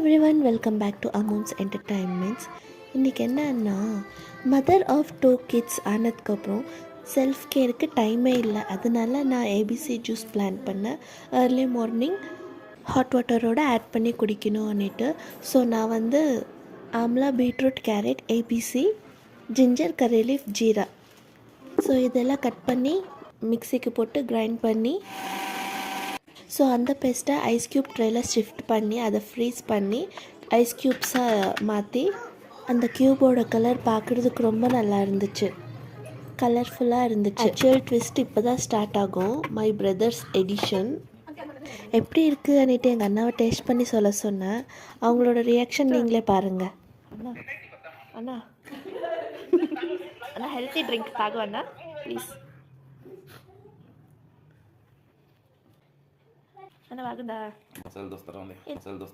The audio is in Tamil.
Everyone welcome back to amounts entertainments. இன்றைக்கி என்னன்னா, மதர் ஆஃப் 2 கிட்ஸ் ஆனதுக்கப்புறம் செல்ஃப் கேருக்கு டைமே இல்லை. அதனால நான் ஏபிசி ஜூஸ் பிளான் பண்ணேன். ஏர்லி மார்னிங் ஹாட் வாட்டரோடு ஆட் பண்ணி குடிக்கணும்னுட்டு. ஸோ நான் வந்து amla, beetroot, carrot, ABC, ginger, curry leaf, jeera, so இதெல்லாம் கட் பண்ணி மிக்சிக்கு போட்டு கிரைண்ட் பண்ணி, ஸோ அந்த பேஸ்ட்டை ஐஸ் க்யூப் ட்ரேயில் ஷிஃப்ட் பண்ணி அதை ஃப்ரீஸ் பண்ணி ஐஸ் க்யூப்ஸாக மாற்றி அந்த க்யூபோட கலர் பார்க்குறதுக்கு ரொம்ப நல்லா இருந்துச்சு, கலர்ஃபுல்லாக இருந்துச்சு. ஆக்சுவல் ட்விஸ்ட் இப்போ தான் ஸ்டார்ட் ஆகும். மை பிரதர்ஸ் எடிஷன் எப்படி இருக்குன்னுட்டு எங்கள் அண்ணாவை டேஸ்ட் பண்ணி சொல்ல சொன்னேன். அவங்களோட ரியாக்ஷன் நீங்களே பாருங்கள். அண்ணா அண்ணா அண்ணா ஹெல்த்தி ட்ரிங்க் தாங்க அண்ணா ப்ளீஸ். అన్న బాగుందా?